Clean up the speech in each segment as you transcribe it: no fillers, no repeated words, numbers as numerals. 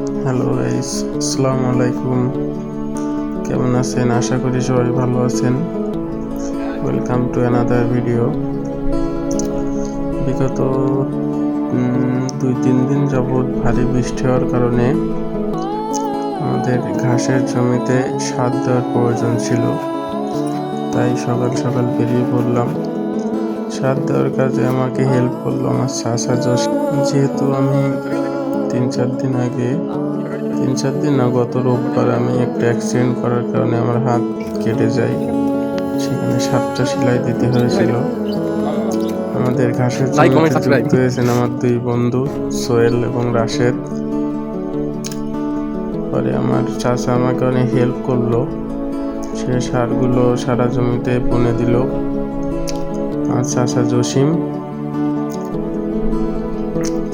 Hello guys, আসসালামু আলাইকুম। কেমন আছেন? আশা করি সবাই ভালো আছেন। Welcome to another video. বিগত 2-3 দিন যাবৎ ভারী বৃষ্টি হওয়ার কারণে আমাদের ঘাসের জমিতে সার দেওয়ার প্রয়োজন ছিল, তাই সকাল সকাল বেরিয়ে পড়লাম। সার দেওয়ার কাজে আমাকে হেল্প করলো আমার চাচা জসিম। যেহেতু আমি 3-4 দিন না, গত রোববার আমি একটা অ্যাক্সিডেন্ট করার কারণে আমার হাত কেটে যায়। সেখানে 7টা সেলাই দিতে হয়েছিল। আমাদের ঘাসের জমিতে যুক্ত হয়েছেন আমার 2 বন্ধু সোহেল এবং রাশেদ। পরে আমার চাচা আমাকে অনেক হেল্প করলো। সে সারগুলো সারা জমিতে বুনে দিল। আমার চাচা জসিম,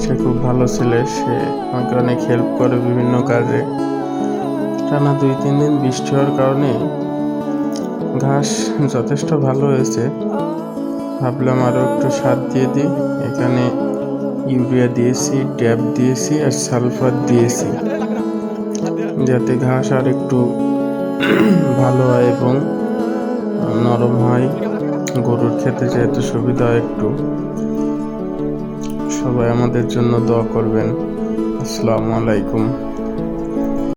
সে খুব ভালো ছেলে। সে আমাকে অনেক হেল্প করে বিভিন্ন কাজে। টানা 2-3 দিন বৃষ্টি হওয়ার কারণে ঘাস যথেষ্ট ভালো হয়েছে। ভাবলাম আরও একটু সার দিয়ে দিই। এখানে ইউরিয়া দিয়েছি, ট্যাপ দিয়েছি আর সালফার দিয়েছি, যাতে ঘাস আর একটু ভালো হয় এবং নরম হয়, গরুর খেতে যেহেতু সুবিধা হয় একটু। সবাই আমাদের জন্য দোয়া করবেন। আসসালামু আলাইকুম।